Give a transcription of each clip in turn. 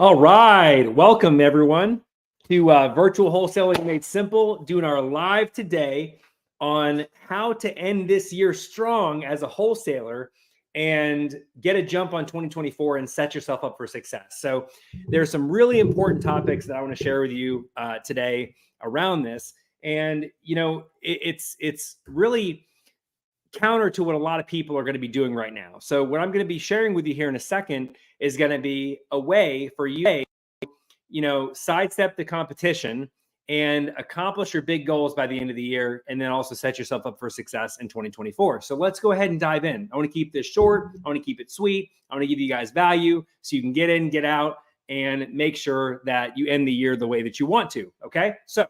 All right. Welcome, everyone, to Virtual Wholesaling Made Simple, doing our live today on how to end this year strong as a wholesaler and get a jump on 2024 and set yourself up for success. So there's some really important topics that I want to share with you today around this. And, it's really counter to what a lot of people are going to be doing right now. So what I'm going to be sharing with you here in a second is going to be a way for you, sidestep the competition and accomplish your big goals by the end of the year, and then also set yourself up for success in 2024. So let's go ahead and dive in. I want to keep this short. I want to keep it sweet. I want to give you guys value so you can get in, get out, and make sure that you end the year the way that you want to. Okay. So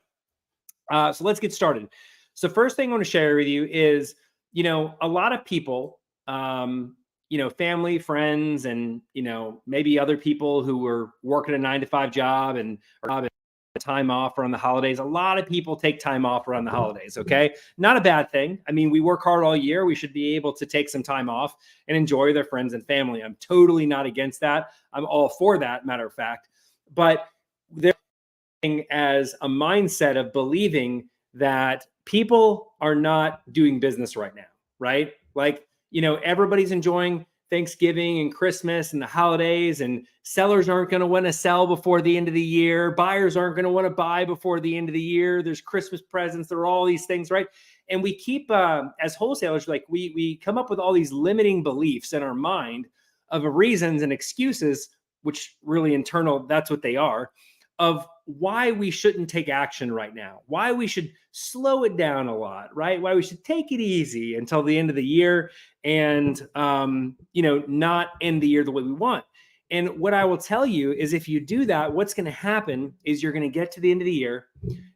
let's get started. So first thing I want to share with you is, a lot of people, family, friends, and, maybe other people who were working a 9-to-5 job and are time off around the holidays. A lot of people take time off around the holidays. Okay. Not a bad thing. I mean, we work hard all year. We should be able to take some time off and enjoy their friends and family. I'm totally not against that. I'm all for that, matter of fact. But they're as a mindset of believing that people are not doing business right now, right? Like, everybody's enjoying Thanksgiving and Christmas and the holidays, and sellers aren't going to want to sell before the end of the year. Buyers aren't going to want to buy before the end of the year. There's Christmas presents. There are all these things, right? And we keep, as wholesalers, like we come up with all these limiting beliefs in our mind of reasons and excuses, which really internal, that's what they are, of why we shouldn't take action right now, why we should slow it down a lot, right? Why we should take it easy until the end of the year and, not end the year the way we want. And what I will tell you is if you do that, what's going to happen is you're going to get to the end of the year.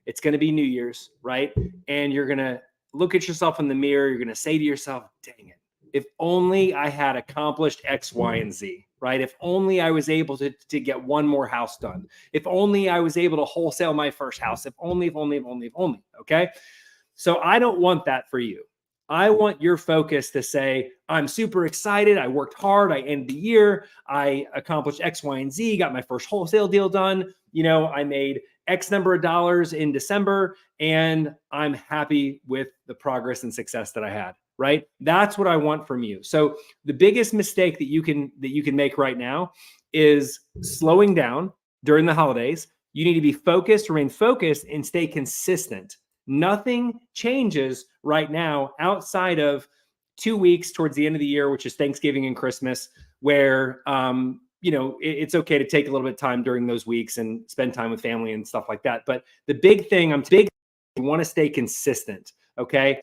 It's going to be New Year's, right? And you're going to look at yourself in the mirror. You're going to say to yourself, dang it, if only I had accomplished X, Y, and Z. Right? If only I was able to get one more house done. If only I was able to wholesale my first house. If only. Okay. So I don't want that for you. I want your focus to say, I'm super excited. I worked hard. I ended the year. I accomplished X, Y, and Z, got my first wholesale deal done. I made X number of dollars in December, and I'm happy with the progress and success that I had. Right? That's what I want from you. So the biggest mistake that you can make right now is slowing down during the holidays. You need to be focused, remain focused, and stay consistent. Nothing changes right now outside of 2 weeks towards the end of the year, which is Thanksgiving and Christmas, where it's okay to take a little bit of time during those weeks and spend time with family and stuff like that. But the big thing, you want to stay consistent. Okay.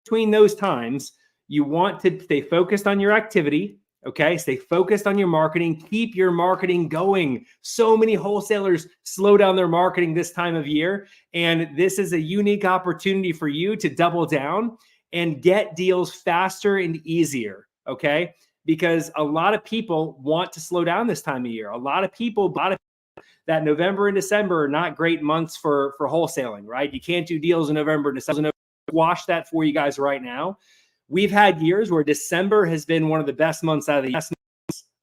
Between those times, you want to stay focused on your activity. Okay. Stay focused on your marketing. Keep your marketing going. So many wholesalers slow down their marketing this time of year. And this is a unique opportunity for you to double down and get deals faster and easier. Okay. Because a lot of people want to slow down this time of year. A lot of people that November and December are not great months for wholesaling, right? You can't do deals in November and December. Wash that for you guys right now. We've had years where December has been one of the best months out of the year.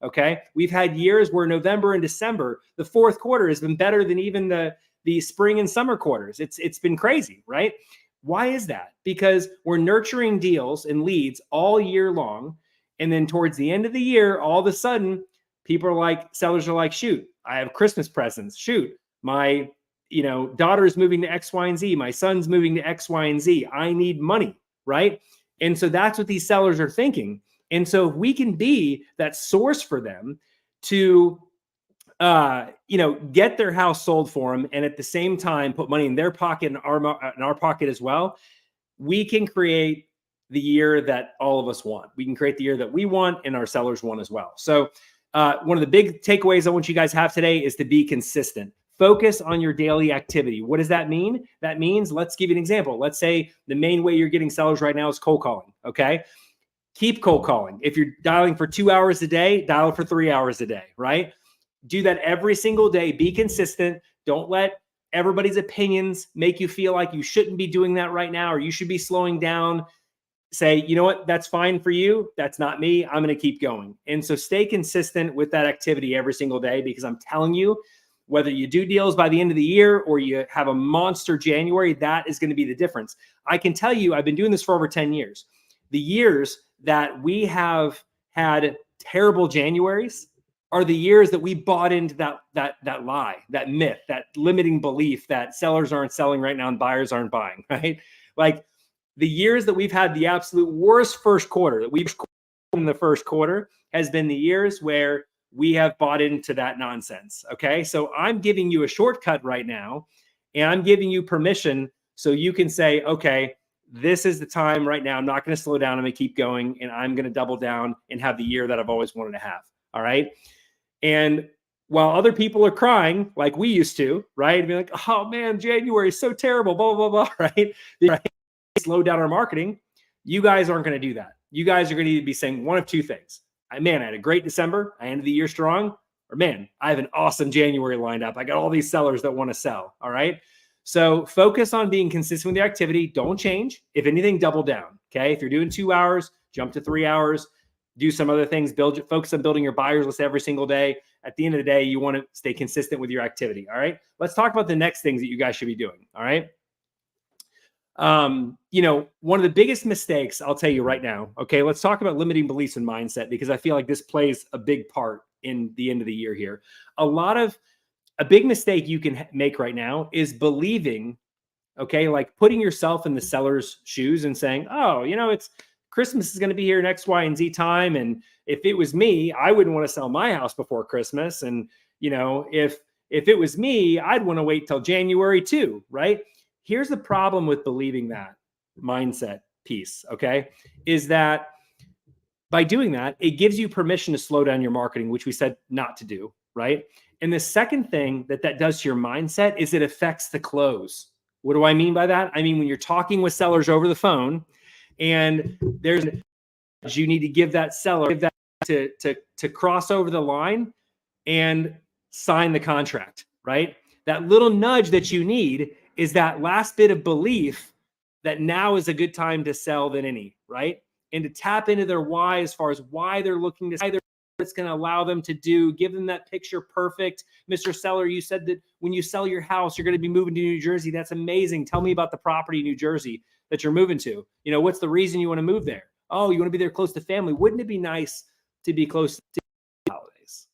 Okay. We've had years where November and December, the fourth quarter has been better than even the spring and summer quarters. It's been crazy, right? Why is that? Because we're nurturing deals and leads all year long. And then towards the end of the year, all of a sudden, sellers are like, shoot, I have Christmas presents. Shoot, my daughter's moving to X, Y, and Z. My son's moving to X, Y, and Z. I need money, right? And so that's what these sellers are thinking. And so if we can be that source for them to, get their house sold for them, and at the same time put money in their pocket and our pocket as well, we can create the year that all of us want. We can create the year that we want and our sellers want as well. So one of the big takeaways I want you guys to have today is to be consistent. Focus on your daily activity. What does that mean? That means, let's give you an example. Let's say the main way you're getting sellers right now is cold calling. Okay. Keep cold calling. If you're dialing for 2 hours a day, dial for 3 hours a day, right? Do that every single day. Be consistent. Don't let everybody's opinions make you feel like you shouldn't be doing that right now, or you should be slowing down. say, you know what, that's fine for you. That's not me. I'm going to keep going. And so stay consistent with that activity every single day, because I'm telling you, whether you do deals by the end of the year or you have a monster January, that is going to be the difference. I can tell you, I've been doing this for over 10 years. The years that we have had terrible Januaries are the years that we bought into that lie, that myth, that limiting belief that sellers aren't selling right now and buyers aren't buying, right? Like the years that we've had the absolute worst first quarter that we've in the first quarter has been the years where we have bought into that nonsense. Okay. So I'm giving you a shortcut right now, and I'm giving you permission so you can say, okay, this is the time right now. I'm not going to slow down. I'm going to keep going, and I'm going to double down and have the year that I've always wanted to have. All right. And while other people are crying like we used to, right? Be like, oh man, January is so terrible, blah, blah, blah, right? Slow down our marketing. You guys aren't going to do that. You guys are going to need to be saying one of two things. Man, I had a great December. I ended the year strong. Or man, I have an awesome January lined up. I got all these sellers that want to sell. All right. So focus on being consistent with the activity. Don't change. If anything, double down. Okay. If you're doing 2 hours, jump to 3 hours. Do some other things. Focus on building your buyers list every single day. At the end of the day, you want to stay consistent with your activity. All right. Let's talk about the next things that you guys should be doing. All right. One of the biggest mistakes, I'll tell you right now, okay, let's talk about limiting beliefs and mindset, because I feel like this plays a big part in the end of the year here. A big mistake you can make right now is believing, okay, like putting yourself in the seller's shoes and saying, oh, it's Christmas is going to be here in X, Y, and Z time. And if it was me, I wouldn't want to sell my house before Christmas. And, if it was me, I'd want to wait till January too, right? Here's the problem with believing that mindset piece, okay, is that by doing that, it gives you permission to slow down your marketing, which we said not to do, right? And the second thing that does to your mindset is it affects the close. What do I mean by that? I mean, when you're talking with sellers over the phone and you need to give that seller to cross over the line and sign the contract, right? That little nudge that you need is that last bit of belief that now is a good time to sell than any, right? And to tap into their why, as far as why they're looking to sell, it's going to allow them to do, give them that picture perfect. Mr. Seller, you said that when you sell your house, you're going to be moving to New Jersey. That's amazing. Tell me about the property in New Jersey that you're moving to. What's the reason you want to move there? Oh, you want to be there close to family. Wouldn't it be nice to be close to holidays,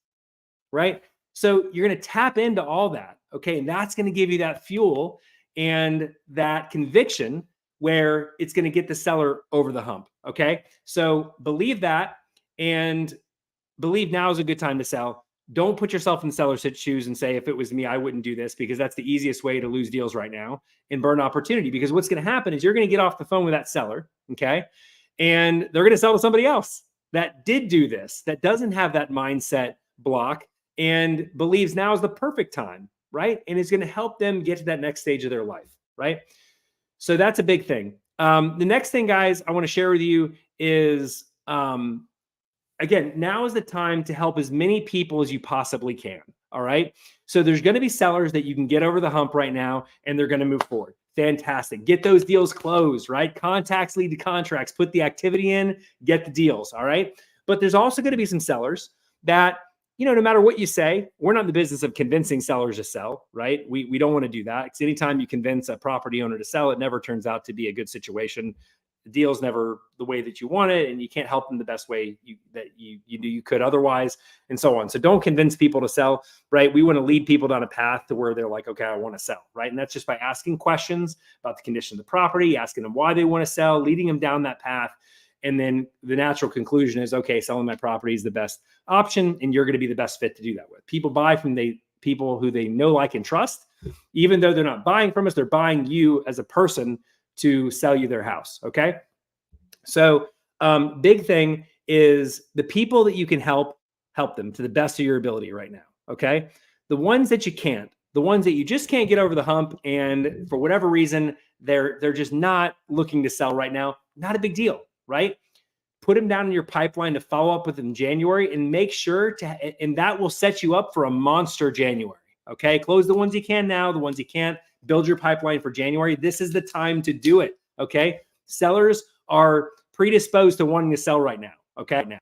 right? So you're going to tap into all that. Okay. And that's going to give you that fuel and that conviction where it's going to get the seller over the hump. Okay. So believe that, and believe now is a good time to sell. Don't put yourself in the seller's shoes and say, if it was me, I wouldn't do this, because that's the easiest way to lose deals right now and burn opportunity. Because what's going to happen is you're going to get off the phone with that seller. Okay. And they're going to sell to somebody else that did do this, that doesn't have that mindset block and believes now is the perfect time, right? And it's going to help them get to that next stage of their life, right? So that's a big thing. The next thing, guys, I want to share with you is, again, now is the time to help as many people as you possibly can, all right? So there's going to be sellers that you can get over the hump right now, and they're going to move forward. Fantastic. Get those deals closed, right? Contacts lead to contracts. Put the activity in, get the deals, all right? But there's also going to be some sellers that, no matter what you say, we're not in the business of convincing sellers to sell, right? We don't want to do that, because anytime you convince a property owner to sell, it never turns out to be a good situation. The deal's never the way that you want it, and you can't help them the best way you could otherwise, and so on. So don't convince people to sell, right? We want to lead people down a path to where they're like, okay, I want to sell, right? And that's just by asking questions about the condition of the property, asking them why they want to sell, leading them down that path. And then the natural conclusion is, okay, selling my property is the best option, and you're going to be the best fit to do that with. People buy from people who they know, like, and trust. Even though they're not buying from us, they're buying you as a person to sell you their house, okay? So big thing is the people that you can help them to the best of your ability right now, okay? The ones that you can't, the ones that you just can't get over the hump, and for whatever reason, they're just not looking to sell right now, not a big deal, right? Put them down in your pipeline to follow up with in January, and make sure and that will set you up for a monster January. Okay. Close the ones you can now, the ones you can't, build your pipeline for January. This is the time to do it. Okay. Sellers are predisposed to wanting to sell right now. Okay. Now,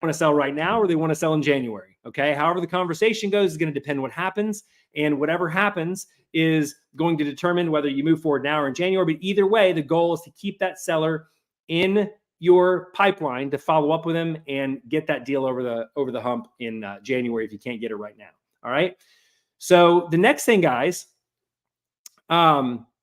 want to sell right now or they want to sell in January. Okay. However the conversation goes is going to depend what happens. And whatever happens is going to determine whether you move forward now or in January. But either way, the goal is to keep that seller in your pipeline to follow up with them and get that deal over the hump in January if you can't get it right now. All right. So the next thing, guys,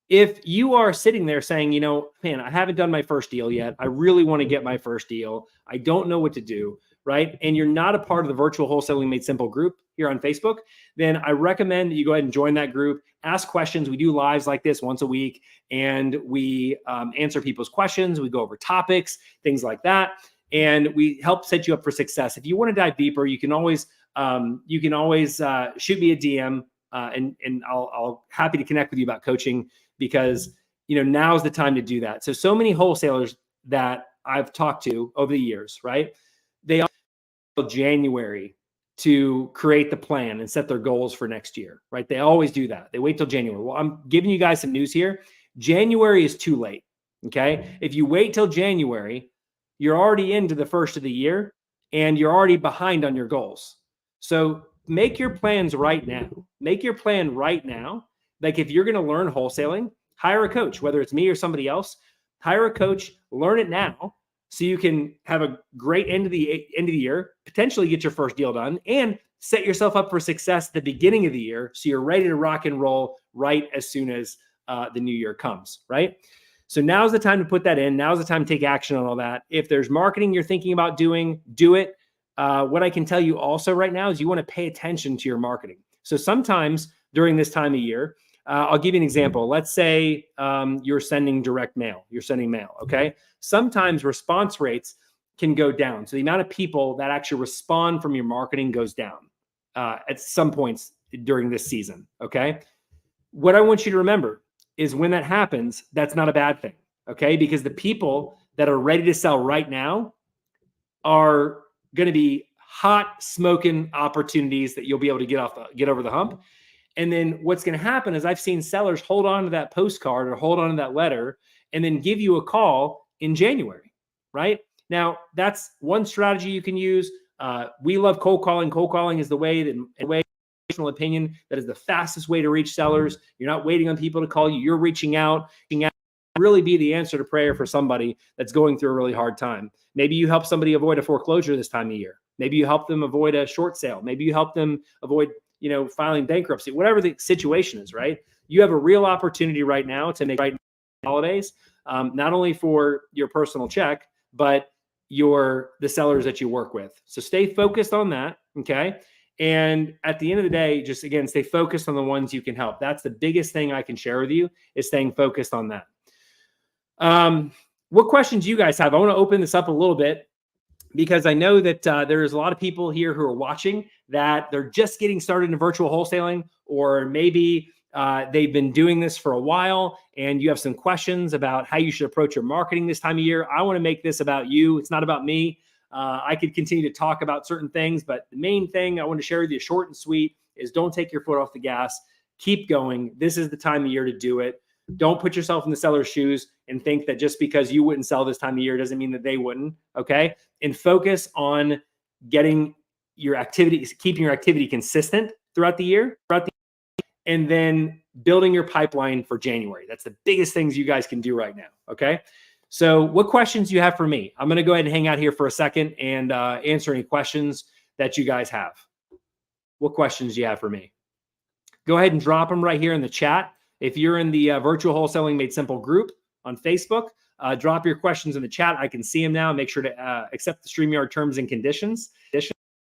if you are sitting there saying, you know, man, I haven't done my first deal yet. I really want to get my first deal. I don't know what to do, right? And you're not a part of the Virtual Wholesaling Made Simple group here on Facebook, then I recommend that you go ahead and join that group. Ask questions. We do lives like this once a week, and we answer people's questions. We go over topics, things like that, and we help set you up for success. If you want to dive deeper, you can always shoot me a DM, and I'll happy to connect with you about coaching, because you know now's the time to do that. So many wholesalers that I've talked to over the years, right? They all January to create the plan and set their goals for next year, right? They always do that. They wait till January. Well, I'm giving you guys some news here. January is too late. Okay. If you wait till January, you're already into the first of the year and you're already behind on your goals. So make your plans right now. Make your plan right now. Like if you're going to learn wholesaling, hire a coach, whether it's me or somebody else, hire a coach, learn it now so you can have a great end of the year, potentially get your first deal done, and set yourself up for success at the beginning of the year so you're ready to rock and roll right as soon as the new year comes, right? So now's the time to put that in. Now's the time to take action on all that. If there's marketing you're thinking about doing, do it. What I can tell you also right now is you want to pay attention to your marketing. So sometimes during this time of year, I'll give you an example. Let's say you're sending direct mail. You're sending mail, okay? Sometimes response rates can go down. So the amount of people that actually respond from your marketing goes down at some points during this season, okay? What I want you to remember is when that happens, that's not a bad thing, okay? Because the people that are ready to sell right now are going to be hot smoking opportunities that you'll be able to get over the hump. And then what's going to happen is I've seen sellers hold on to that postcard or hold on to that letter and then give you a call in January, right? Now, that's one strategy you can use. We love cold calling. Cold calling is the way, personal opinion, that is the fastest way to reach sellers. You're not waiting on people to call you. You're reaching out. Really be the answer to prayer for somebody that's going through a really hard time. Maybe you help somebody avoid a foreclosure this time of year. Maybe you help them avoid a short sale. Maybe you help them avoid, filing bankruptcy, whatever the situation is, right? You have a real opportunity right now to make right holidays, not only for your personal check, but the sellers that you work with. So stay focused on that. Okay. And at the end of the day, just again, stay focused on the ones you can help. That's the biggest thing I can share with you, is staying focused on that. What questions do you guys have? I want to open this up a little bit because I know that there's a lot of people here who are watching that they're just getting started in virtual wholesaling, or maybe they've been doing this for a while and you have some questions about how you should approach your marketing this time of year. I want to make this about you. It's not about me. I could continue to talk about certain things, but the main thing I want to share with you, short and sweet, is don't take your foot off the gas. Keep going. This is the time of year to do it. Don't put yourself in the seller's shoes and think that just because you wouldn't sell this time of year doesn't mean that they wouldn't. Okay. And focus on getting your activities, keeping your activity consistent throughout the year, and then building your pipeline for January. That's the biggest things you guys can do right now. Okay. So what questions do you have for me? I'm going to go ahead and hang out here for a second and answer any questions that you guys have. What questions do you have for me? Go ahead and drop them right here in the chat. If you're in the Virtual Wholesaling Made Simple group on Facebook, drop your questions in the chat. I can see them now. Make sure to accept the StreamYard terms and conditions. I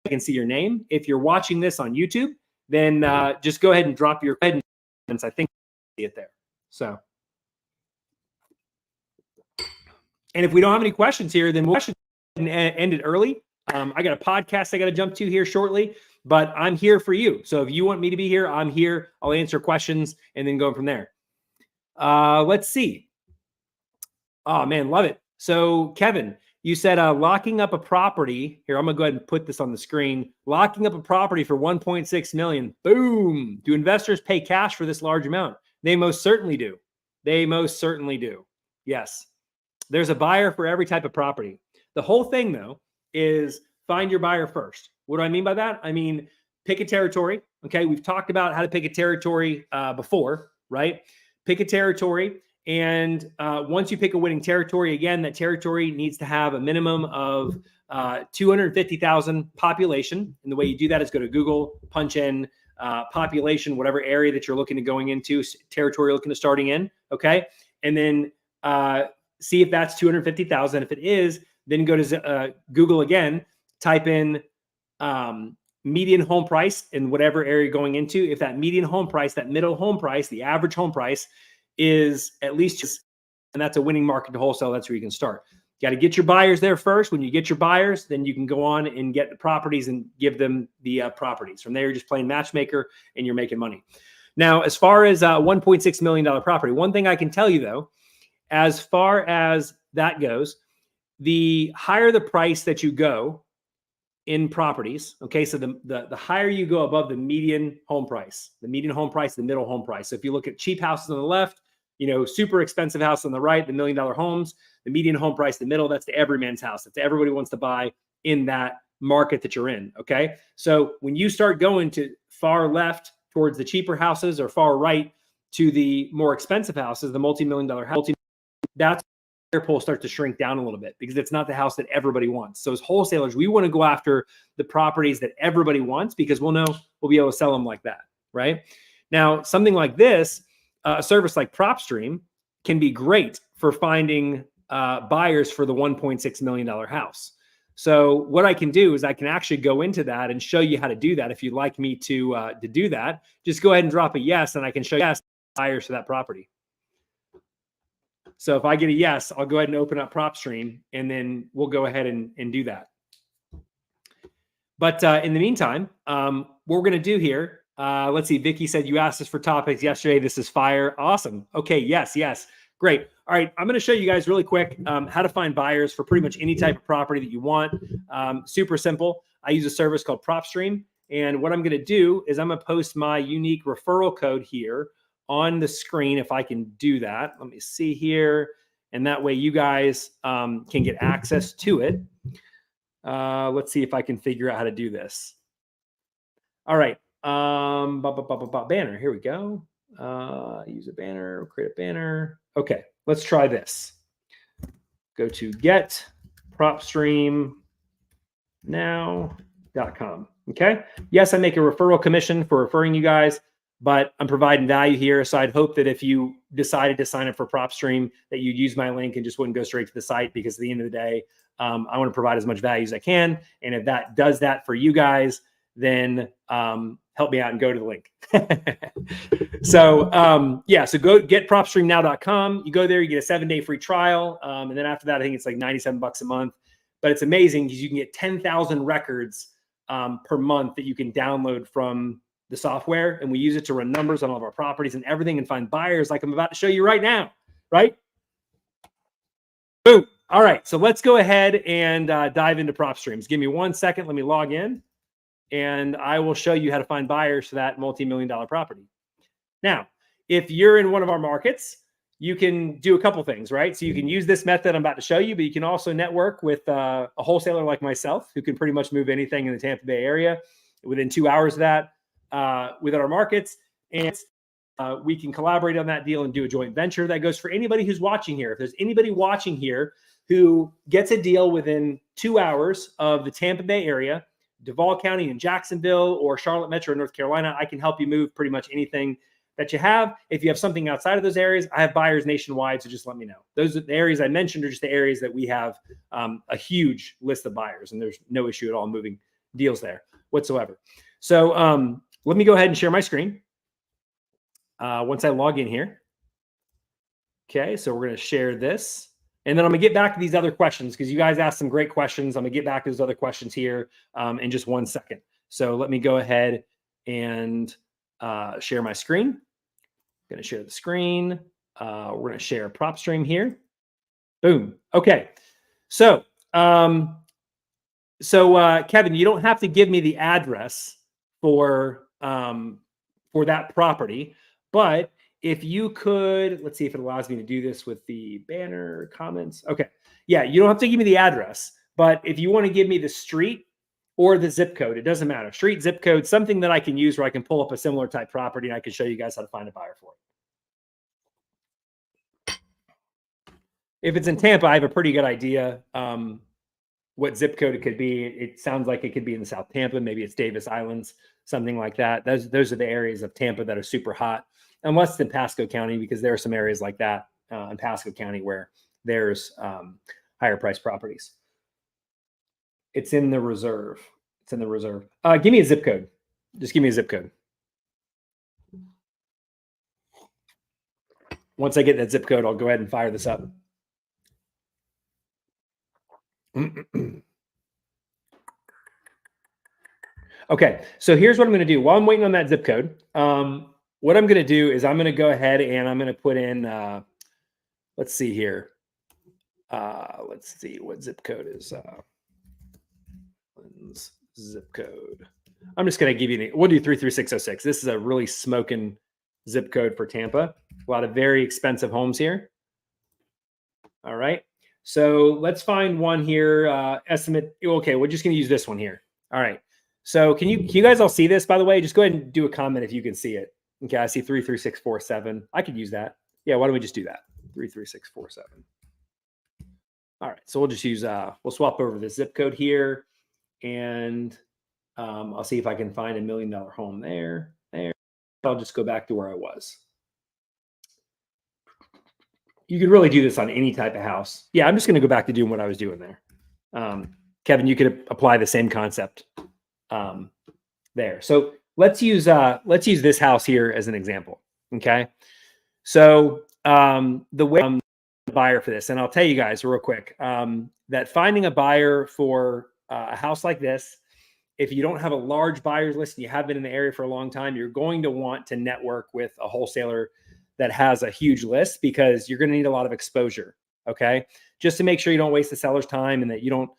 can see your name. If you're watching this on YouTube, then just go ahead and drop your questions. I think I see it there. So, and if we don't have any questions here, then we'll end it early. I got a podcast I got to jump to here shortly, but I'm here for you. So if you want me to be here, I'm here. I'll answer questions and then go from there. Let's see. Oh man, love it. So Kevin, you said locking up a property here. I'm gonna go ahead and put this on the screen. Locking up a property for 1.6 million. Boom. Do investors pay cash for this large amount? They most certainly do. They most certainly do. Yes. There's a buyer for every type of property. The whole thing, though, is find your buyer first. What do I mean by that? I mean, pick a territory. Okay. We've talked about how to pick a territory before, right? Pick a territory. And once you pick a winning territory, again, that territory needs to have a minimum of 250,000 population. And the way you do that is go to Google, punch in population, whatever area that you're looking to going into, territory you're looking to starting in. Okay. And then see if that's 250,000. If it is, then go to Google again, type in median home price in whatever area you're going into. If that median home price, that middle home price, the average home price is at least, and that's a winning market to wholesale, that's where you can start. You got to get your buyers there first. When you get your buyers, then you can go on and get the properties and give them the properties. From there, you're just playing matchmaker and you're making money. Now, as far as $1.6 million property, one thing I can tell you though, as far as that goes, the higher the price that you go in properties, okay, so the higher you go above the median home price, the middle home price. So if you look at cheap houses on the left, super expensive house on the right, the $1 million homes, the median home price, the middle, that's the everyman's house. That's everybody wants to buy in that market that you're in, okay? So when you start going to far left towards the cheaper houses or far right to the more expensive houses, the multi-million-dollar house, that's where pool starts to shrink down a little bit because it's not the house that everybody wants. So as wholesalers, we want to go after the properties that everybody wants because we'll know we'll be able to sell them like that, right? Now, something like this, a service like PropStream can be great for finding buyers for the $1.6 million house. So what I can do is I can actually go into that and show you how to do that. If you'd like me to do that, just go ahead and drop a yes, and I can show you buyers for that property. So if I get a yes, I'll go ahead and open up PropStream, and then we'll go ahead and do that. But in the meantime, what we're going to do here, let's see. Vicky said you asked us for topics yesterday. This is fire. Awesome. Okay. Yes. Great. All right. I'm going to show you guys really quick how to find buyers for pretty much any type of property that you want. Super simple. I use a service called PropStream. And what I'm going to do is I'm going to post my unique referral code here on the screen, if I can do that. Let me see here. And that way you guys can get access to it. Let's see if I can figure out how to do this. All right. Banner. Here we go. Use a banner, create a banner. Okay. Let's try this. Go to getpropstreamnow.com. Okay. Yes, I make a referral commission for referring you guys, but I'm providing value here. So I'd hope that if you decided to sign up for PropStream, that you'd use my link and just wouldn't go straight to the site, because at the end of the day, I want to provide as much value as I can. And if that does that for you guys, then help me out and go to the link. So so go getpropstreamnow.com. You go there, you get a 7-day free trial. And then after that, I think it's like $97 a month. But it's amazing because you can get 10,000 records per month that you can download from the software. And we use it to run numbers on all of our properties and everything and find buyers like I'm about to show you right now, right? Boom. All right. So let's go ahead and dive into PropStreams. Give me 1 second. Let me log in, and I will show you how to find buyers for that multi-million-dollar property. Now, if you're in one of our markets, you can do a couple things, right? So you can use this method I'm about to show you, but you can also network with a wholesaler like myself who can pretty much move anything in the Tampa Bay area within 2 hours of that within our markets. And we can collaborate on that deal and do a joint venture. That goes for anybody who's watching here. If there's anybody watching here who gets a deal within 2 hours of the Tampa Bay area, Duval County in Jacksonville or Charlotte Metro, North Carolina, I can help you move pretty much anything that you have. If you have something outside of those areas, I have buyers nationwide, so just let me know. Those are the areas I mentioned are just the areas that we have a huge list of buyers, and there's no issue at all moving deals there whatsoever. So let me go ahead and share my screen once I log in here. Okay, so we're going to share this. And then I'm going to get back to these other questions because you guys asked some great questions. I'm going to get back to those other questions here in just 1 second. So let me go ahead and share my screen. I'm going to share the screen. We're going to share PropStream here. Boom. Okay. So, Kevin, you don't have to give me the address for that property, but if you could, let's see if it allows me to do this with the banner comments. Okay. Yeah, you don't have to give me the address, but if you want to give me the street or the zip code, it doesn't matter. Street, zip code, something that I can use where I can pull up a similar type property and I can show you guys how to find a buyer for it. If it's in Tampa, I have a pretty good idea what zip code it could be. It sounds like it could be in South Tampa. Maybe it's Davis Islands, something like that. Those are the areas of Tampa that are super hot, unless it's in Pasco County, because there are some areas like that in Pasco County where there's higher price properties. It's in the reserve. It's in the reserve. Give me a zip code. Just give me a zip code. Once I get that zip code, I'll go ahead and fire this up. Okay, so here's what I'm going to do. While I'm waiting on that zip code, what I'm going to do is I'm going to go ahead and I'm going to put in, let's see here. Let's see what zip code is. Zip code. I'm just going to give you we'll do 33606. This is a really smoking zip code for Tampa. A lot of very expensive homes here. All right. So let's find one here. Estimate. Okay, we're just going to use this one here. All right. So can you guys all see this, by the way? Just go ahead and do a comment if you can see it. Okay, I see 33647. I could use that. Yeah, why don't we just do that? 33647. All right, so we'll just use, we'll swap over the zip code here. And I'll see if I can find $1 million home there. I'll just go back to where I was. You could really do this on any type of house. Yeah, I'm just going to go back to doing what I was doing there. Kevin, you could apply the same concept there. So let's use this house here as an example. Okay. So the way buyer for this, and I'll tell you guys real quick, that finding a buyer for a house like this, if you don't have a large buyers list and you have been in the area for a long time, you're going to want to network with a wholesaler that has a huge list, because you're going to need a lot of exposure. Okay. Just to make sure you don't waste the seller's time and that you don't,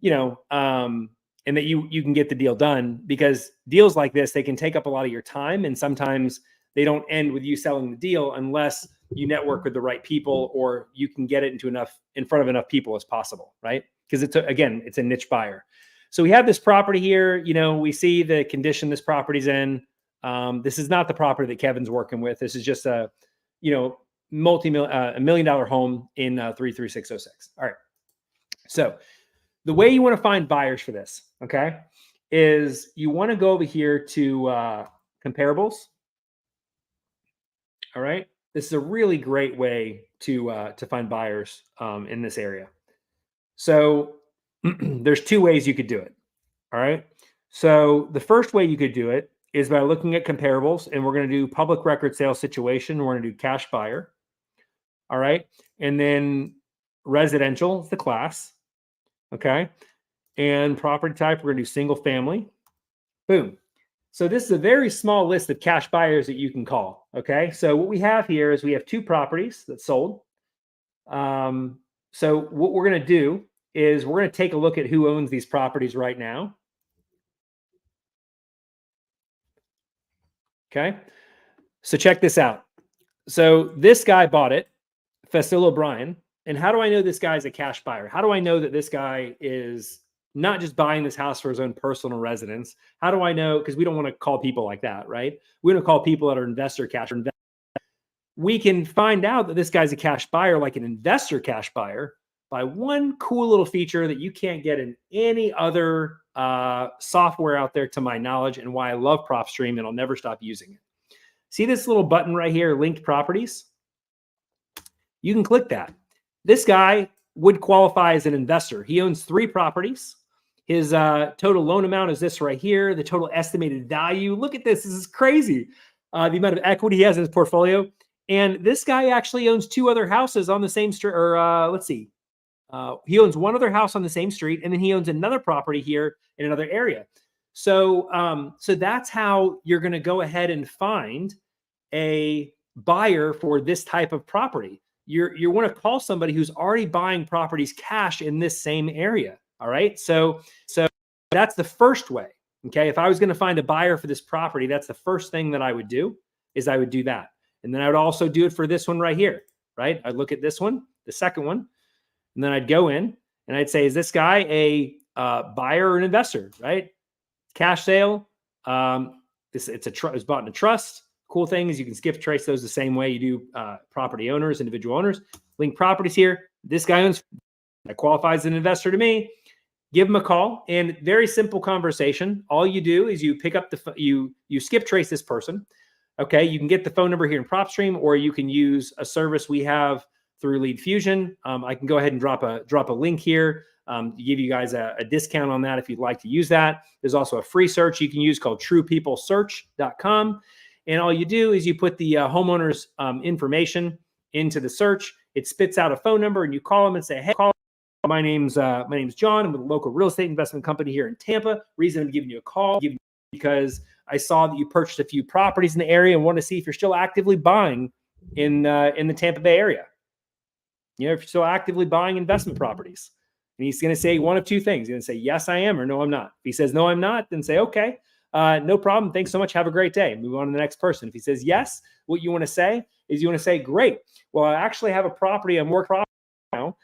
and that you can get the deal done, because deals like this, they can take up a lot of your time. And sometimes they don't end with you selling the deal unless you network with the right people, or you can get it in front of enough people as possible. Right. Because it's a niche buyer. So we have this property here, we see the condition this property's in. This is not the property that Kevin's working with. This is just a $1 million home in 33606. All right. So the way you want to find buyers for this, okay, is you want to go over here to comparables. All right. This is a really great way to find buyers in this area. So there's two ways you could do it. All right. So the first way you could do it is by looking at comparables, and we're going to do public record sale situation. We're going to do cash buyer. All right. And then residential is the class. Okay. And property type, we're going to do single family. Boom. So this is a very small list of cash buyers that you can call. Okay. So what we have here is we have 2 properties that sold. So what we're going to do is we're going to take a look at who owns these properties right now. Okay. So check this out. So this guy bought it, Fasil O'Brien. And how do I know this guy's a cash buyer? How do I know that this guy is not just buying this house for his own personal residence? How do I know? Because we don't want to call people like that, right? We don't call people that are investor cash. We can find out that this guy's a cash buyer, like an investor cash buyer, by one cool little feature that you can't get in any other software out there, to my knowledge, and why I love PropStream and I'll never stop using it. See this little button right here, linked properties? You can click that. This guy would qualify as an investor. He owns 3 properties. His total loan amount is this right here. The total estimated value. Look at this. This is crazy. The amount of equity he has in his portfolio. And this guy actually owns 2 other houses on the same street. Or let's see. He owns 1 other house on the same street, and then he owns another property here in another area. So, so that's how you're going to go ahead and find a buyer for this type of property. You want to call somebody who's already buying properties cash in this same area. All right. So that's the first way. Okay. If I was going to find a buyer for this property, that's the first thing that I would do, is I would do that. And then I would also do it for this one right here, right? I'd look at this one, the second one, and then I'd go in and I'd say, is this guy a buyer or an investor, right? Cash sale. It's bought in a trust. Cool thing is you can skip trace those the same way you do property owners, individual owners. Link properties here. This guy owns, that qualifies as an investor to me. Give him a call, and very simple conversation. All you do is you pick up you skip trace this person. Okay, you can get the phone number here in PropStream, or you can use a service we have through LeadFusion. I can go ahead and drop a link here to give you guys a discount on that if you'd like to use that. There's also a free search you can use called TruePeopleSearch.com. And all you do is you put the homeowner's information into the search. It spits out a phone number, and you call them and say, hey, my name's John. I'm with a local real estate investment company here in Tampa. Reason I'm giving you a call because I saw that you purchased a few properties in the area and want to see if you're still actively buying in the Tampa Bay area. You know, if you're still actively buying investment properties. And he's going to say one of two things. He's going to say, yes, I am, or no, I'm not. If he says, no, I'm not, then say, okay, no problem. Thanks so much. Have a great day. Move on to the next person. If he says yes, what you want to say is you want to say, great. Well, I actually have a property I'm working on now.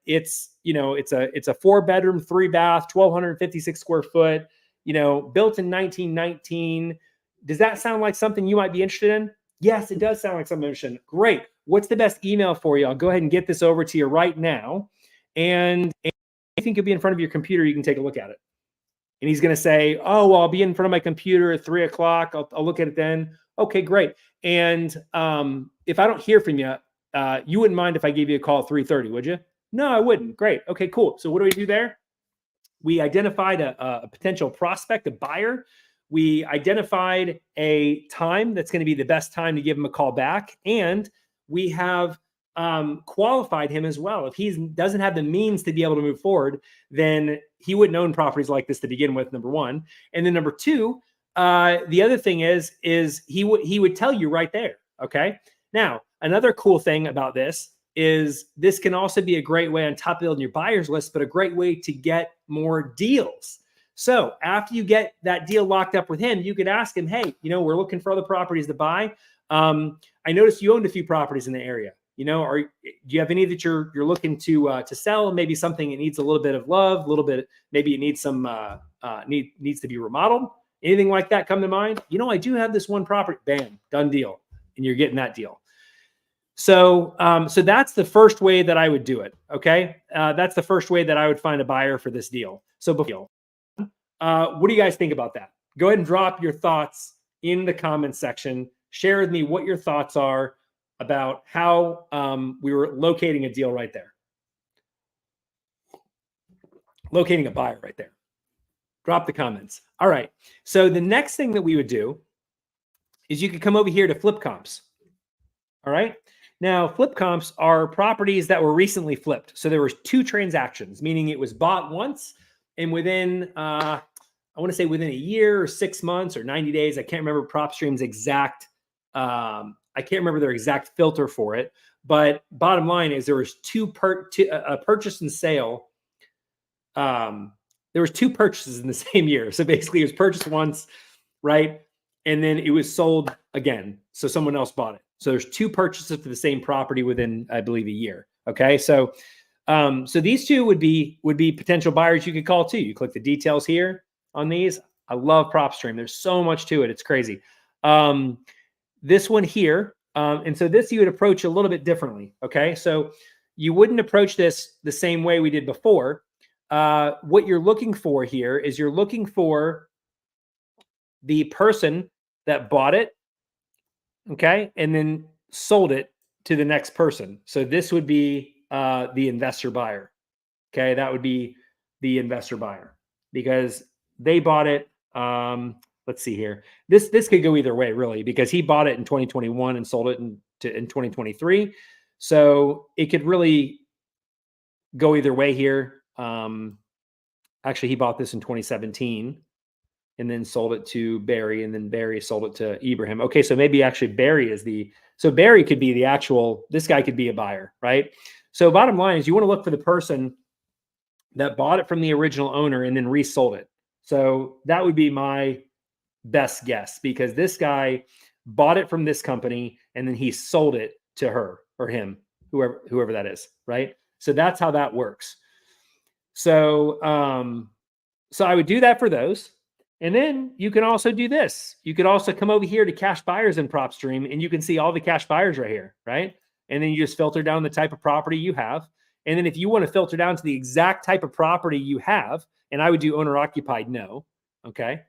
It's a 4-bedroom, 3-bath, 1,256 square foot, built in 1919. Does that sound like something you might be interested in? Yes, it does sound like something I'm interested in. Great. What's the best email for you? I'll go ahead and get this over to you right now. And I think you'll be in front of your computer. You can take a look at it. And he's going to say, oh, well, I'll be in front of my computer at 3 o'clock. I'll look at it then. Okay, great. And if I don't hear from you, you wouldn't mind if I gave you a call at 3:30, would you? No, I wouldn't. Great. Okay, cool. So what do we do there? We identified a potential prospect, a buyer. We identified a time that's going to be the best time to give him a call back. And we have qualified him as well. If he doesn't have the means to be able to move forward, then he wouldn't own properties like this to begin with, number one. And then number two, the other thing is he would tell you right there. Okay. Now, another cool thing about this is this can also be a great way on top of building your buyer's list, but a great way to get more deals. So after you get that deal locked up with him, you could ask him, hey, we're looking for other properties to buy. I noticed you owned a few properties in the area. Do you have any that you're looking to sell? Maybe something that needs a little bit of love, a little bit, maybe it needs some needs to be remodeled. Anything like that come to mind? I do have this one property. Bam, done deal, and you're getting that deal. So that's the first way that I would do it. Okay, that's the first way that I would find a buyer for this deal. So what do you guys think about that? Go ahead and drop your thoughts in the comments section. Share with me what your thoughts are about how we were locating a deal right there. Locating a buyer right there. Drop the comments. All right. So the next thing that we would do is you could come over here to flip comps. All right. Now, flip comps are properties that were recently flipped. So there was 2 transactions, meaning it was bought once and within, I want to say within a year or 6 months or 90 days. I can't remember PropStream's exact I can't remember their exact filter for it, but bottom line is there was a purchase and sale. There was 2 purchases in the same year. So basically it was purchased once, right? And then it was sold again. So someone else bought it. So there's 2 purchases for the same property within, I believe, a year. Okay. So these 2 would be potential buyers you could call too. You click the details here on these. I love PropStream. There's so much to it. It's crazy. This one here, and so this you would approach a little bit differently, okay? So you wouldn't approach this the same way we did before. What you're looking for here is you're looking for the person that bought it, okay, and then sold it to the next person. So this would be the investor buyer, okay? That would be the investor buyer because they bought it. Let's see here. This could go either way, really, because he bought it in 2021 and sold it in 2023. So it could really go either way here. Actually, he bought this in 2017 and then sold it to Barry, and then Barry sold it to Ibrahim. Okay, so maybe actually Barry is so Barry could be the actual, this guy could be a buyer, right? So bottom line is you want to look for the person that bought it from the original owner and then resold it. So that would be my best guess because this guy bought it from this company, and then he sold it to her or him, whoever that is, right? So that's how that works. So, so I would do that for those. And then you can also do this. You could also come over here to cash buyers in PropStream, and you can see all the cash buyers right here, right? And then you just filter down the type of property you have. And then if you want to filter down to the exact type of property you have, and I would do owner occupied, no. Okay.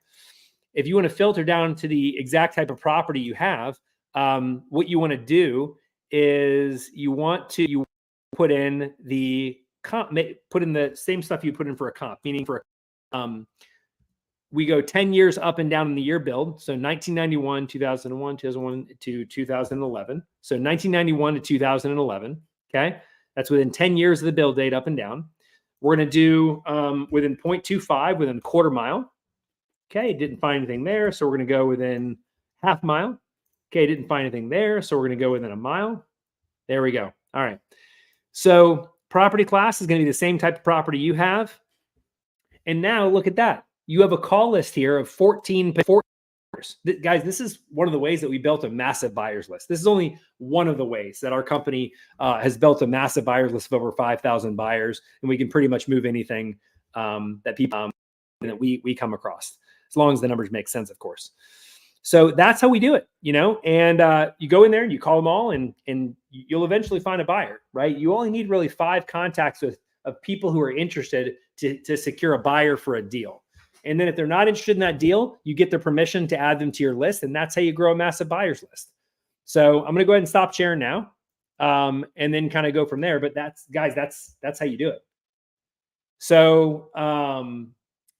If you want to filter down to the exact type of property you have, what you want to do is you put in the comp, put in the same stuff you put in for a comp, meaning for we go 10 years up and down in the year build. So 1991, 2001, 2001 to 2011. So 1991 to 2011. Okay. That's within 10 years of the build date up and down. We're going to do within 0.25, within a quarter mile. Okay. Didn't find anything there. So we're going to go within half mile. Okay. Didn't find anything there. So we're going to go within a mile. There we go. All right. So property class is going to be the same type of property you have. And now look at that. You have a call list here of 14 buyers. Guys, this is one of the ways that we built a massive buyers list. This is only one of the ways that our company has built a massive buyers list of over 5,000 buyers. And we can pretty much move anything that people that we come across, as long as the numbers make sense, of course. So that's how we do it, you know, and you go in there and you call them all and you'll eventually find a buyer, right? You only need really 5 contacts of people who are interested to secure a buyer for a deal. And then if they're not interested in that deal, you get their permission to add them to your list. And that's how you grow a massive buyers list. So I'm going to go ahead and stop sharing now and then kind of go from there. But that's how you do it. So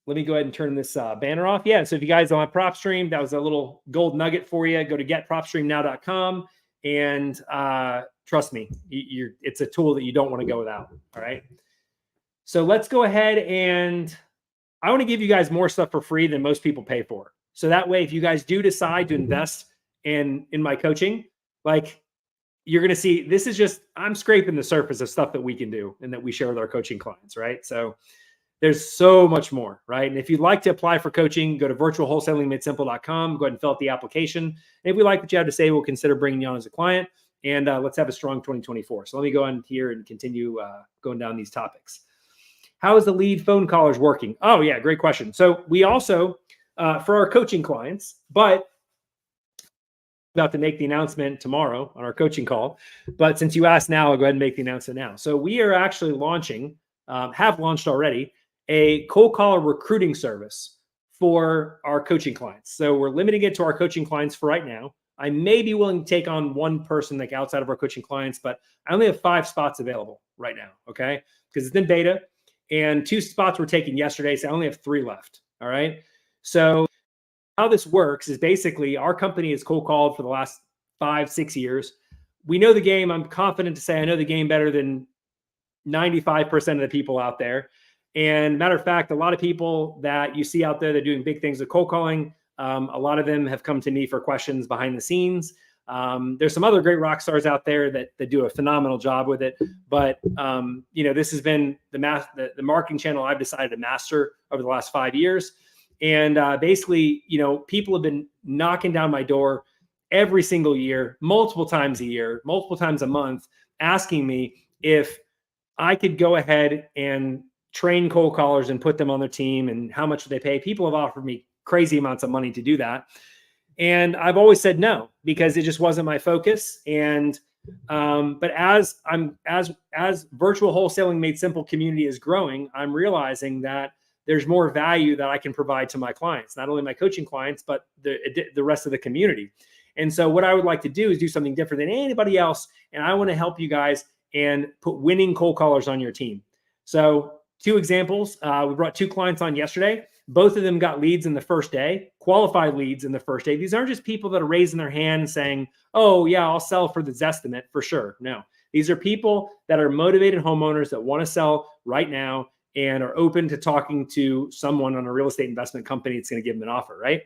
let me go ahead and turn this banner off. Yeah. So if you guys don't have PropStream, that was a little gold nugget for you. Go to getpropstreamnow.com and trust me, it's a tool that you don't want to go without. All right. So let's go ahead and I want to give you guys more stuff for free than most people pay for. So that way, if you guys do decide to invest in my coaching, like you're going to see, this is just, I'm scraping the surface of stuff that we can do and that we share with our coaching clients, right? So there's so much more, right? And if you'd like to apply for coaching, go to virtualwholesalingmadesimple.com, go ahead and fill out the application. And if we like what you have to say, we'll consider bringing you on as a client and let's have a strong 2024. So let me go on here and continue going down these topics. How is the lead phone callers working? Oh yeah, great question. So we also, for our coaching clients, but about to make the announcement tomorrow on our coaching call. But since you asked now, I'll go ahead and make the announcement now. So we are actually launching, have launched already, a cold caller recruiting service for our coaching clients. So we're limiting it to our coaching clients for right now. I may be willing to take on one person like outside of our coaching clients, but I only have 5 spots available right now, okay? Because it's in beta. And 2 spots were taken yesterday, so I only have 3 left. All right. So how this works is basically our company is cold called for the last 5-6 years. We know the game. I'm confident to say I know the game better than 95% of the people out there. And matter of fact, a lot of people that you see out there that are doing big things with cold calling, a lot of them have come to me for questions behind the scenes. There's some other great rock stars out there that do a phenomenal job with it. But, you know, this has been the marketing channel I've decided to master over the last 5 years. And basically, you know, people have been knocking down my door every single year, multiple times a year, multiple times a month, asking me if I could go ahead and train cold callers and put them on their team and how much they pay. People have offered me crazy amounts of money to do that. And I've always said no, because it just wasn't my focus. And, but as Virtual Wholesaling Made Simple community is growing, I'm realizing that there's more value that I can provide to my clients, not only my coaching clients, but the rest of the community. And so what I would like to do is do something different than anybody else. And I want to help you guys and put winning cold callers on your team. So 2 examples, we brought 2 clients on yesterday. Both of them got leads in the first day, qualified leads in the first day. These aren't just people that are raising their hand and saying, oh yeah, I'll sell for the Zestimate for sure. No, these are people that are motivated homeowners that want to sell right now and are open to talking to someone on a real estate investment company that's going to give them an offer, right?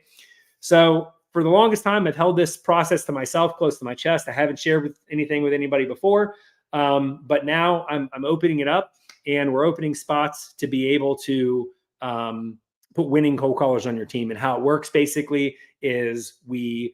So for the longest time, I've held this process to myself, close to my chest. I haven't shared anything with anybody before, but now I'm opening it up, and we're opening spots to be able to put winning cold callers on your team. And how it works basically is we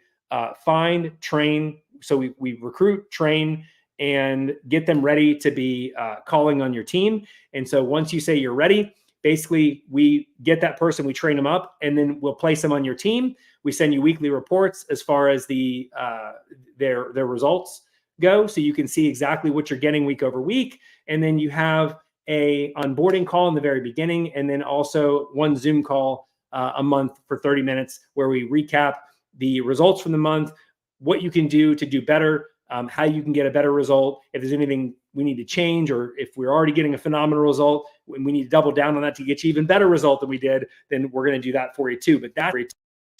find, train. So we recruit, train, and get them ready to be calling on your team. And so once you say you're ready, basically we get that person, we train them up, and then we'll place them on your team. We send you weekly reports as far as their results go, so you can see exactly what you're getting week over week. And then you have a onboarding call in the very beginning, and then also one Zoom call a month for 30 minutes where we recap the results from the month, what you can do to do better, how you can get a better result. If there's anything we need to change, or if we're already getting a phenomenal result and we need to double down on that to get you even better result than we did, then we're going to do that for you too. But that's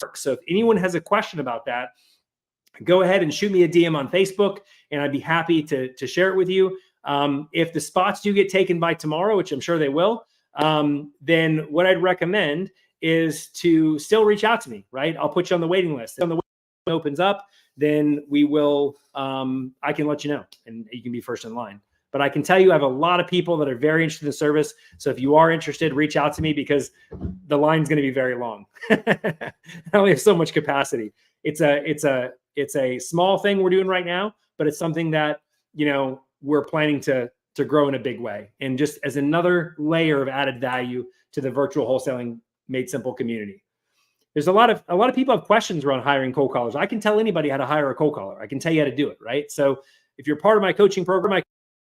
works. So if anyone has a question about that, go ahead and shoot me a DM on Facebook, and I'd be happy to share it with you. If the spots do get taken by tomorrow, which I'm sure they will, then what I'd recommend is to still reach out to me, right? I'll put you on the waiting list. When the waiting list opens up, then we will, I can let you know, and you can be first in line. But I can tell you I have a lot of people that are very interested in the service. So if you are interested, reach out to me, because the line's going to be very long. I only have so much capacity. It's a small thing we're doing right now, but it's something that, we're planning to grow in a big way. And just as another layer of added value to the virtual wholesaling made simple community. There's a lot of people have questions around hiring cold callers. I can tell anybody how to hire a cold caller. I can tell you how to do it, right? So if you're part of my coaching program,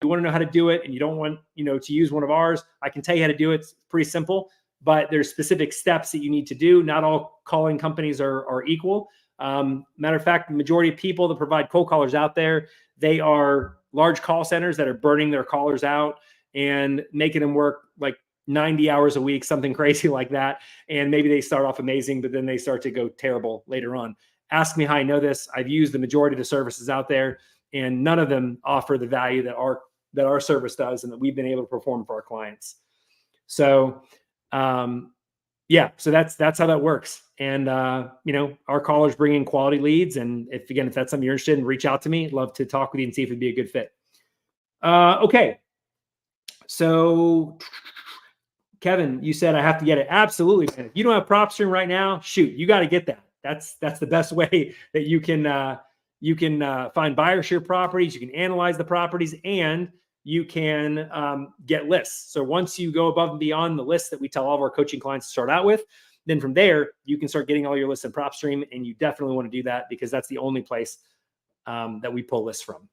you want to know how to do it, and you don't want, to use one of ours, I can tell you how to do it. It's pretty simple, but there's specific steps that you need to do. Not all calling companies are equal. Matter of fact, the majority of people that provide cold callers out there, they are large call centers that are burning their callers out and making them work like 90 hours a week, something crazy like that. And maybe they start off amazing, but then they start to go terrible later on. Ask me how I know this. I've used the majority of the services out there, and none of them offer the value that our service does and that we've been able to perform for our clients. So, yeah, so that's how that works. And, our callers bring in quality leads. And if that's something you're interested in, reach out to me. I'd love to talk with you and see if it'd be a good fit. Okay. So Kevin, you said I have to get it. Absolutely, man. If you don't have PropStream right now, shoot, you got to get that. That's the best way that you can find buyers for your properties. You can analyze the properties, and you can get lists. So once you go above and beyond the lists that we tell all of our coaching clients to start out with, then from there, you can start getting all your lists in PropStream, and you definitely want to do that because that's the only place that we pull lists from.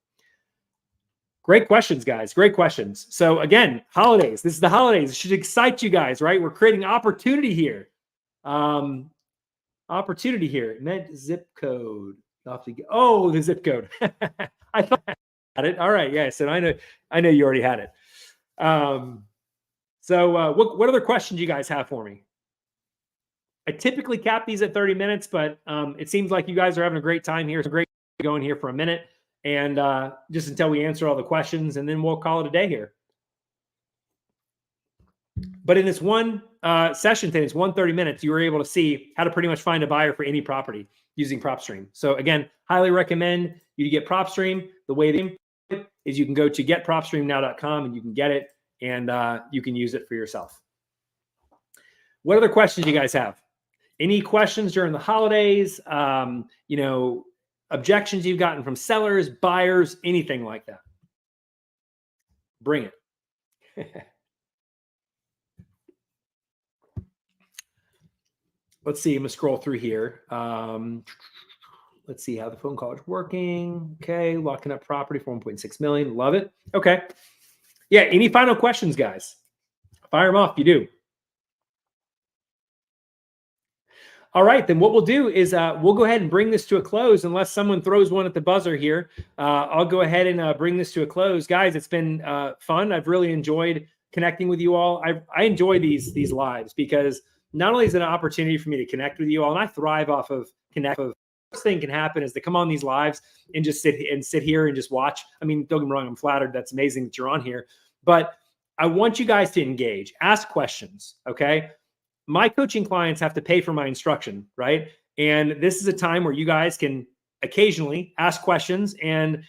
Great questions, guys. Great questions. So again, holidays. This is the holidays. It should excite you guys, right? We're creating opportunity here. Opportunity here. Meant zip code. Oh, the zip code. I thought I had it. All right. Yeah. So I know you already had it. So what other questions you guys have for me? I typically cap these at 30 minutes, but it seems like you guys are having a great time here. It's great going here for a minute. And just until we answer all the questions, and then we'll call it a day here. But in this one session today, it's 130 minutes, you were able to see how to pretty much find a buyer for any property using PropStream. So again, highly recommend you to get PropStream. The way they is you can go to getpropstreamnow.com and you can get it, and you can use it for yourself. What other questions do you guys have? Any questions during the holidays? Objections you've gotten from sellers, buyers, anything like that? Bring it. Let's see. I'm going to scroll through here. Let's see how the phone call is working. Okay. Locking up property for 1.6 million. Love it. Okay. Yeah. Any final questions, guys? Fire them off if you do. All right, then what we'll do is we'll go ahead and bring this to a close, unless someone throws one at the buzzer here. I'll go ahead and bring this to a close. Guys, it's been fun. I've really enjoyed connecting with you all. I enjoy these lives because not only is it an opportunity for me to connect with you all, and I thrive off of connect. The worst thing can happen is to come on these lives and just sit here and just watch. I mean, don't get me wrong, I'm flattered. That's amazing that you're on here. But I want you guys to engage, ask questions, okay? My coaching clients have to pay for my instruction, right? And this is a time where you guys can occasionally ask questions, and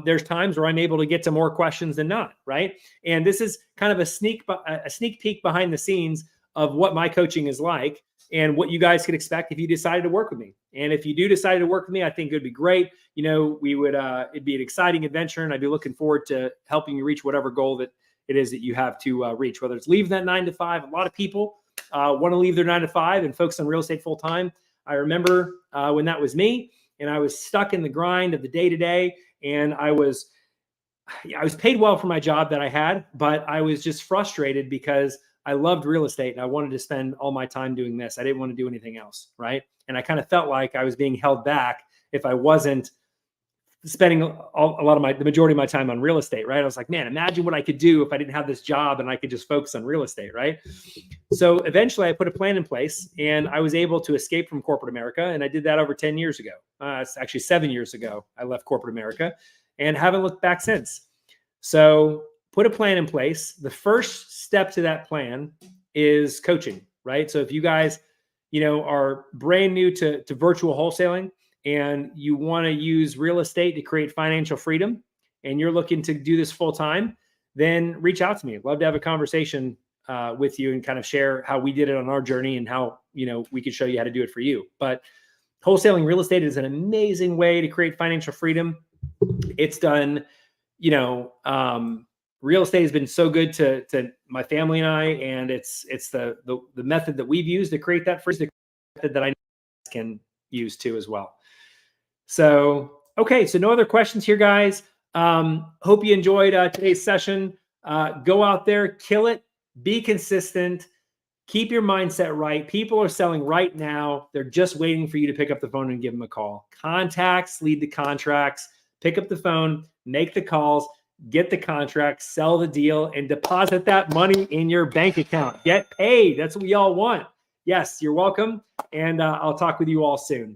there's times where I'm able to get to more questions than not, right? And this is kind of a sneak peek behind the scenes of what my coaching is like. and what you guys could expect if you decided to work with me. And if you do decide to work with me, I think it would be great. You know, we would, it'd be an exciting adventure, and I'd be looking forward to helping you reach whatever goal that it is that you have to reach, whether it's leaving that 9 to 5. A lot of people want to leave their 9 to 5 and focus on real estate full time. I remember when that was me, and I was stuck in the grind of the day to day, and I was paid well for my job that I had, but I was just frustrated because I loved real estate and I wanted to spend all my time doing this. I didn't want to do anything else, right? And I kind of felt like I was being held back if I wasn't spending the majority of my time on real estate, right? I was like, man, imagine what I could do if I didn't have this job and I could just focus on real estate, right? So eventually I put a plan in place, and I was able to escape from corporate America. And I did that over 10 years ago. It's actually 7 years ago, I left corporate America and haven't looked back since. So put a plan in place. The first step to that plan is coaching, right? So if you guys, you know, are brand new to virtual wholesaling, and you want to use real estate to create financial freedom, and you're looking to do this full time, then reach out to me. I'd love to have a conversation with you and kind of share how we did it on our journey and how, you know, we could show you how to do it for you. But wholesaling real estate is an amazing way to create financial freedom. It's done, you know, real estate has been so good to my family and I, and it's the method that we've used to create that freedom, that I can use too as well. So, okay. So no other questions here, guys. Hope you enjoyed today's session. Go out there, kill it, be consistent, keep your mindset right. People are selling right now. They're just waiting for you to pick up the phone and give them a call. Contacts lead to contracts. Pick up the phone, make the calls, get the contract, sell the deal, and deposit that money in your bank account. Get paid. That's what we all want. Yes, you're welcome. And I'll talk with you all soon.